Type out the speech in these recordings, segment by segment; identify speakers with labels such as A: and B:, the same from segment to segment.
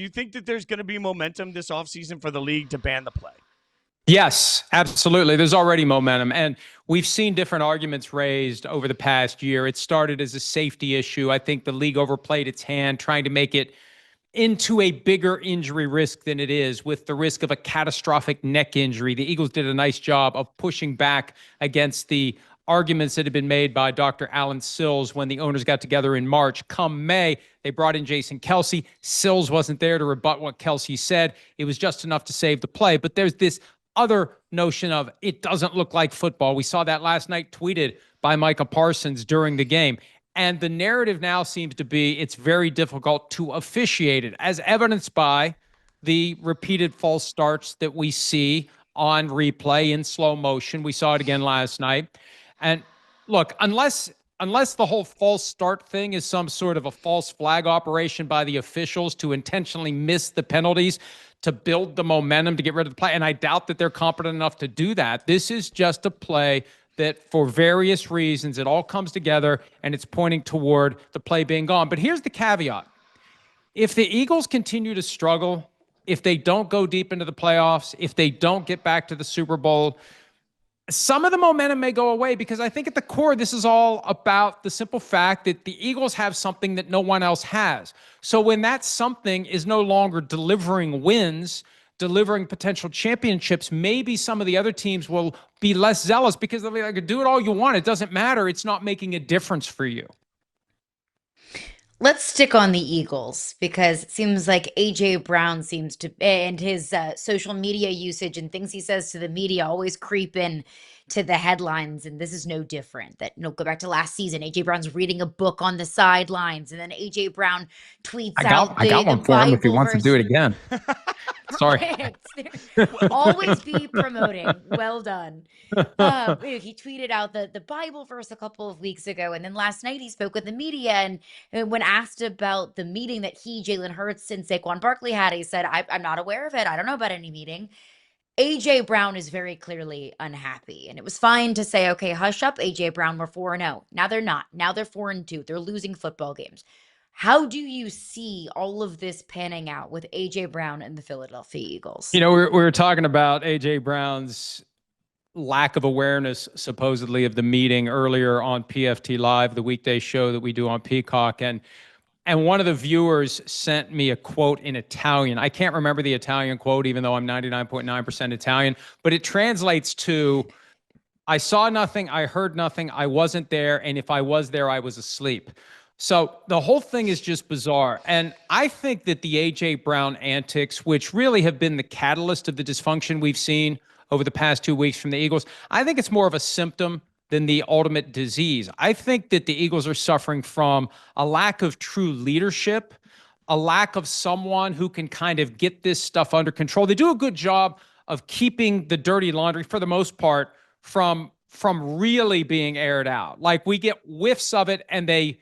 A: Do you think that there's going to be momentum this offseason for the league to ban the play?
B: Yes, absolutely. There's already momentum. And we've seen different arguments raised over the past year. It started as a safety issue. I think the league overplayed its hand, trying to make it into a bigger injury risk than it is, with the risk of a catastrophic neck injury. The Eagles did a nice job of pushing back against the arguments that had been made by Dr. Alan Sills when the owners got together in March. Come May, they brought in Jason Kelce. Sills wasn't there to rebut what Kelce said. It was just enough to save the play. But there's this other notion of it doesn't look like football. We saw that last night tweeted by Micah Parsons during the game. And the narrative now seems to be it's very difficult to officiate it, as evidenced by the repeated false starts that we see on replay in slow motion. We saw it again last night. And look, unless the whole false start thing is some sort of a false flag operation by the officials to intentionally miss the penalties, to build the momentum, to get rid of the play, and I doubt that they're competent enough to do that. This is just a play that for various reasons, it all comes together and it's pointing toward the play being gone. But here's the caveat. If the Eagles continue to struggle, if they don't go deep into the playoffs, if they don't get back to the Super Bowl, some of the momentum may go away, because I think at the core, this is all about the simple fact that the Eagles have something that no one else has. So when that something is no longer delivering wins, delivering potential championships, maybe some of the other teams will be less zealous, because they'll be like, do it all you want. It doesn't matter. It's not making a difference for you.
C: Let's stick on the Eagles, because it seems like A.J. Brown seems to, and his social media usage and things he says to the media always creep in to the headlines. And this is no different. That, go back to last season, A.J. Brown's reading a book on the sidelines, and then A.J. Brown tweets out
B: I got one for him if he wants to do it again. Sorry.
C: Always be promoting. Well done. He tweeted out the Bible verse a couple of weeks ago, and then last night he spoke with the media, and when asked about the meeting that he, Jalen Hurts, and Saquon Barkley had, he said, I'm not aware of it. I don't know about any meeting. A.J. Brown is very clearly unhappy, and it was fine to say, okay, hush up, A.J. Brown, we're 4-0. Now they're not. Now they're 4-2. They're losing football games. How do you see all of this panning out with A.J. Brown and the Philadelphia Eagles?
B: We were talking about A.J. Brown's lack of awareness, supposedly, of the meeting earlier on PFT Live, the weekday show that we do on Peacock. And one of the viewers sent me a quote in Italian. I can't remember the Italian quote, even though I'm 99.9% Italian, but it translates to, I saw nothing, I heard nothing, I wasn't there, and if I was there, I was asleep. So the whole thing is just bizarre. And I think that the A.J. Brown antics, which really have been the catalyst of the dysfunction we've seen over the past 2 weeks from the Eagles, I think it's more of a symptom than the ultimate disease. I think that the Eagles are suffering from a lack of true leadership, a lack of someone who can kind of get this stuff under control. They do a good job of keeping the dirty laundry, for the most part, from really being aired out. Like, we get whiffs of it and they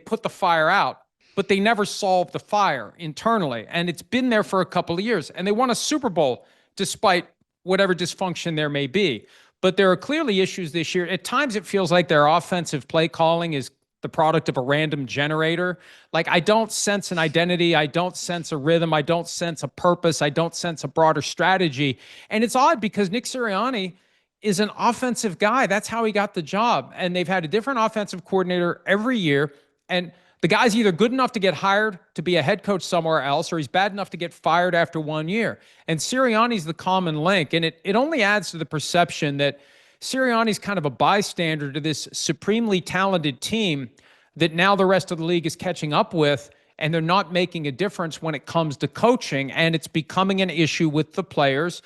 B: put the fire out, but they never solve the fire internally. And it's been there for a couple of years. And they won a Super Bowl despite whatever dysfunction there may be. But there are clearly issues this year. At times it feels like their offensive play calling is the product of a random generator. Like, I don't sense an identity. I don't sense a rhythm. I don't sense a purpose. I don't sense a broader strategy. And it's odd, because Nick Sirianni is an offensive guy. That's how he got the job. And they've had a different offensive coordinator every year. And the guy's either good enough to get hired to be a head coach somewhere else, or he's bad enough to get fired after 1 year. And Sirianni's the common link. And it only adds to the perception that Sirianni's kind of a bystander to this supremely talented team that now the rest of the league is catching up with, and they're not making a difference when it comes to coaching. And it's becoming an issue with the players.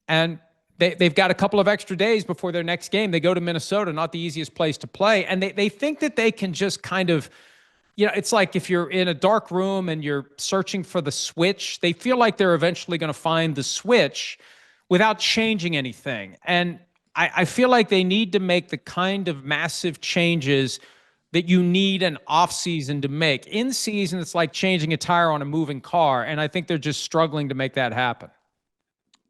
B: And they've got a couple of extra days before their next game. They go to Minnesota, not the easiest place to play. And they think that they can just kind of, it's like if you're in a dark room and you're searching for the switch, they feel like they're eventually going to find the switch without changing anything. And I feel like they need to make the kind of massive changes that you need an offseason to make. In season, it's like changing a tire on a moving car. And I think they're just struggling to make that happen.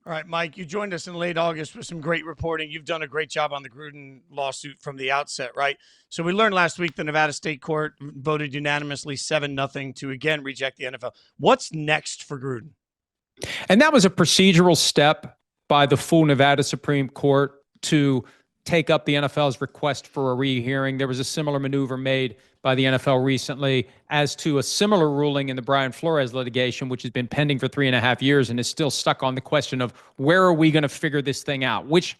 A: All right, Mike, you joined us in late August with some great reporting. You've done a great job on the Gruden lawsuit from the outset, right? So we learned last week the Nevada State Court voted unanimously 7-0 to again reject the NFL. What's next for Gruden?
B: And that was a procedural step by the full Nevada Supreme Court to take up the NFL's request for a rehearing. There was a similar maneuver made by the NFL recently as to a similar ruling in the Brian Flores litigation, which has been pending for 3.5 years and is still stuck on the question of where are we going to figure this thing out? Which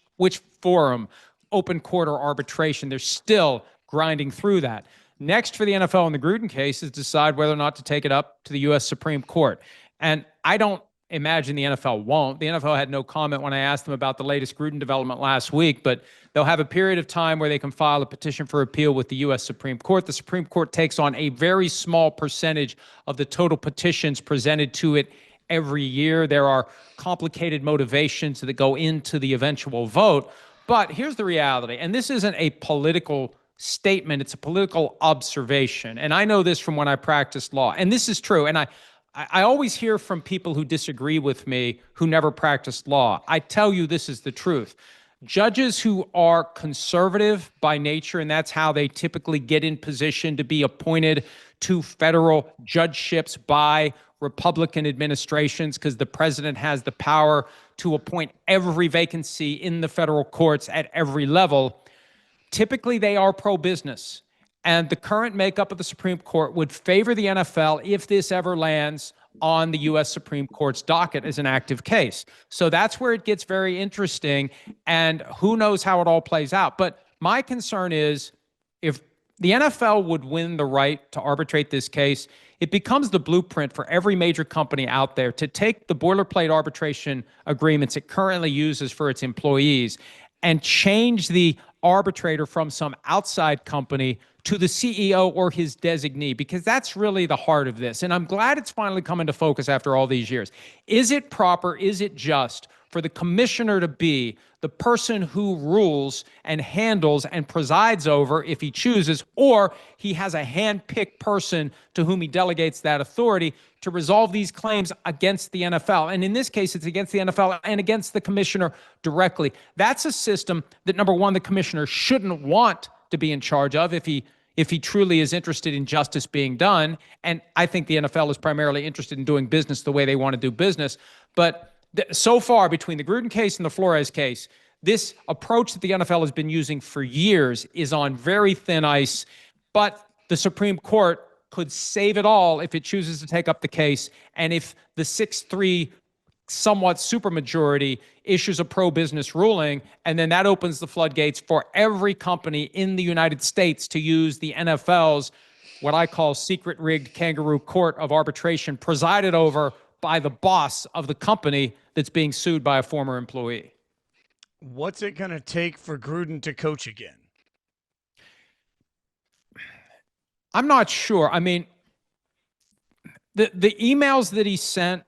B: forum, open court or arbitration? They're still grinding through that. Next for the NFL in the Gruden case is decide whether or not to take it up to the U.S. Supreme Court. And I don't imagine the NFL won't. The NFL had no comment when I asked them about the latest Gruden development last week, but they'll have a period of time where they can file a petition for appeal with the U.S. Supreme Court. The Supreme Court takes on a very small percentage of the total petitions presented to it every year. There are complicated motivations that go into the eventual vote. But here's the reality, and this isn't a political statement, it's a political observation. And I know this from when I practiced law, and this is true. And I always hear from people who disagree with me who never practiced law. I tell you this is the truth. Judges who are conservative by nature, and that's how they typically get in position to be appointed to federal judgeships by Republican administrations, because the president has the power to appoint every vacancy in the federal courts at every level. Typically, they are pro-business. And the current makeup of the Supreme Court would favor the NFL if this ever lands on the U.S. Supreme Court's docket as an active case. So that's where it gets very interesting, and who knows how it all plays out. But my concern is if the NFL would win the right to arbitrate this case, it becomes the blueprint for every major company out there to take the boilerplate arbitration agreements it currently uses for its employees and change the arbitrator from some outside company to the CEO or his designee, because that's really the heart of this. And I'm glad it's finally come into focus after all these years. Is it proper, is it just for the commissioner to be the person who rules and handles and presides over if he chooses, or he has a hand-picked person to whom he delegates that authority to resolve these claims against the NFL? And in this case, it's against the NFL and against the commissioner directly. That's a system that, number one, the commissioner shouldn't want to be in charge of if he truly is interested in justice being done. And I think the NFL is primarily interested in doing business the way they want to do business. But so far, between the Gruden case and the Flores case, this approach that the NFL has been using for years is on very thin ice. But the Supreme Court could save it all if it chooses to take up the case. And if the 6-3 somewhat supermajority issues a pro-business ruling, and then that opens the floodgates for every company in the United States to use the NFL's, what I call secret rigged kangaroo court of arbitration, presided over by the boss of the company that's being sued by a former employee.
A: What's it going to take for Gruden to coach again?
B: I'm not sure. I mean, the emails that he sent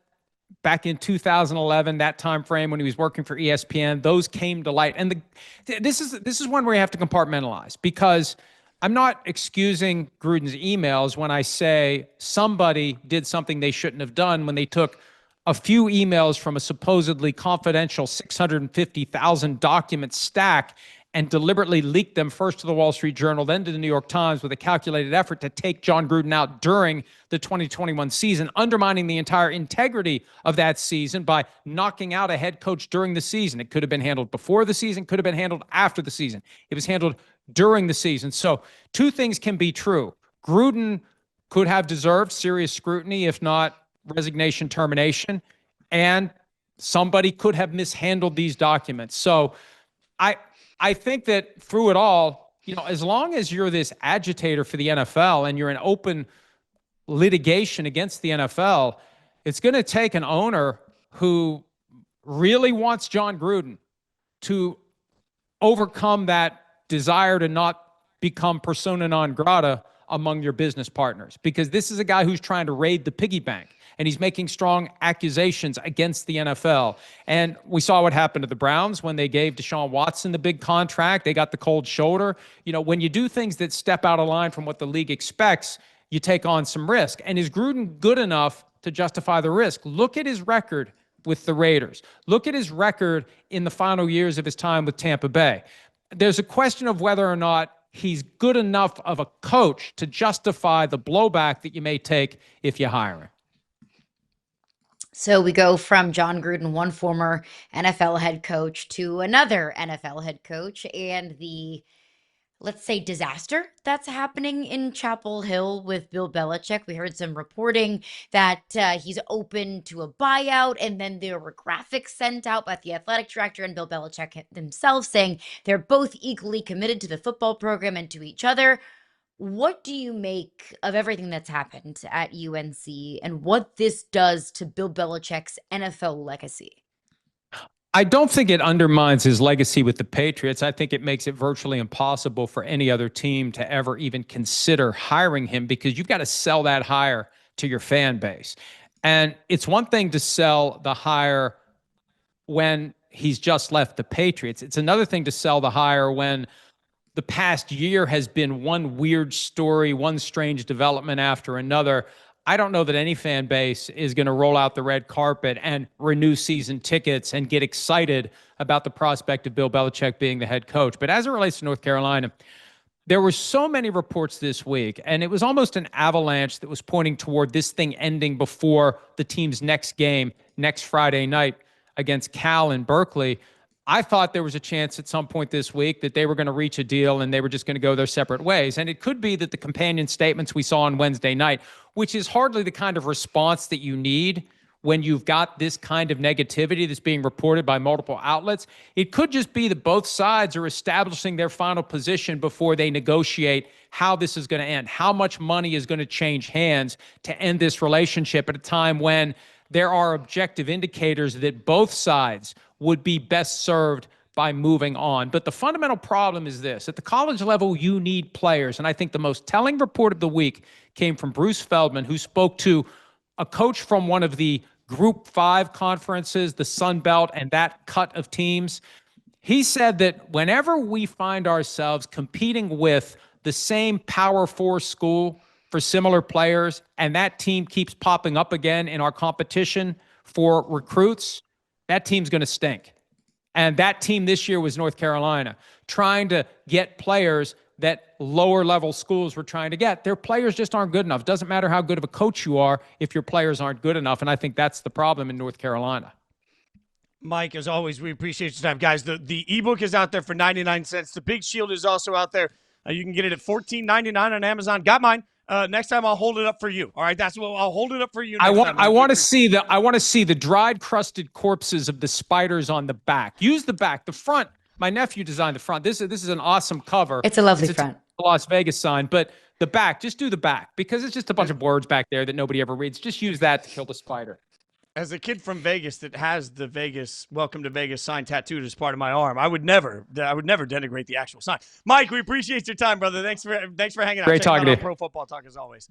B: back in 2011, that time frame when he was working for ESPN, those came to light. And this is one where you have to compartmentalize, because I'm not excusing Gruden's emails when I say somebody did something they shouldn't have done when they took a few emails from a supposedly confidential 650,000 document stack and deliberately leaked them first to the Wall Street Journal, then to the New York Times, with a calculated effort to take Jon Gruden out during the 2021 season, undermining the entire integrity of that season by knocking out a head coach during the season. It could have been handled before the season, could have been handled after the season. It was handled during the season. So two things can be true. Gruden could have deserved serious scrutiny, if not resignation, termination, and somebody could have mishandled these documents. So I think that through it all, as long as you're this agitator for the NFL and you're in open litigation against the NFL, it's going to take an owner who really wants Jon Gruden to overcome that desire to not become persona non grata among your business partners, because this is a guy who's trying to raid the piggy bank. And he's making strong accusations against the NFL. And we saw what happened to the Browns when they gave Deshaun Watson the big contract. They got the cold shoulder. When you do things that step out of line from what the league expects, you take on some risk. And is Gruden good enough to justify the risk? Look at his record with the Raiders. Look at his record in the final years of his time with Tampa Bay. There's a question of whether or not he's good enough of a coach to justify the blowback that you may take if you hire him.
C: So we go from Jon Gruden, one former NFL head coach, to another NFL head coach, and the, let's say, disaster that's happening in Chapel Hill with Bill Belichick. We heard some reporting that he's open to a buyout, and then there were graphics sent out by the athletic director and Bill Belichick himself saying they're both equally committed to the football program and to each other. What do you make of everything that's happened at UNC and what this does to Bill Belichick's NFL legacy?
B: I don't think it undermines his legacy with the Patriots. I think it makes it virtually impossible for any other team to ever even consider hiring him, because you've got to sell that hire to your fan base. And it's one thing to sell the hire when he's just left the Patriots. It's another thing to sell the hire when the past year has been one weird story, one strange development after another. I don't know that any fan base is going to roll out the red carpet and renew season tickets and get excited about the prospect of Bill Belichick being the head coach. But as it relates to North Carolina, there were so many reports this week, and it was almost an avalanche that was pointing toward this thing ending before the team's next game next Friday night against Cal in Berkeley. I thought there was a chance at some point this week that they were going to reach a deal and they were just going to go their separate ways. And it could be that the companion statements we saw on Wednesday night, which is hardly the kind of response that you need when you've got this kind of negativity that's being reported by multiple outlets, it could just be that both sides are establishing their final position before they negotiate how this is going to end, how much money is going to change hands to end this relationship at a time when there are objective indicators that both sides would be best served by moving on. But the fundamental problem is this. At the college level, you need players. And I think the most telling report of the week came from Bruce Feldman, who spoke to a coach from one of the Group 5 conferences, the Sun Belt, and that cut of teams. He said that whenever we find ourselves competing with the same Power 4 school for similar players, and that team keeps popping up again in our competition for recruits, that team's going to stink. And that team this year was North Carolina, trying to get players that lower level schools were trying to get. Their players just aren't good enough. It doesn't matter how good of a coach you are if your players aren't good enough. And I think that's the problem in North Carolina.
A: Mike, as always, we appreciate your time. Guys, the ebook is out there for 99 cents. The Big Shield is also out there. You can get it at $14.99 on Amazon. Got mine. Next time I'll hold it up for you. All right, that's what I'll hold it up for you.
B: I want to see the dried, crusted corpses of the spiders on the back. Use the back, the front. My nephew designed the front. This is an awesome cover.
C: It's a lovely front.
B: A Las Vegas sign, but the back, just do the back because it's just a bunch of words back there that nobody ever reads. Just use that to kill the spider.
A: As a kid from Vegas that has the Vegas Welcome to Vegas sign tattooed as part of my arm, I would never denigrate the actual sign. Mike, we appreciate your time, brother. Thanks for hanging out.
B: Great talking to you.
A: Pro Football Talk as always.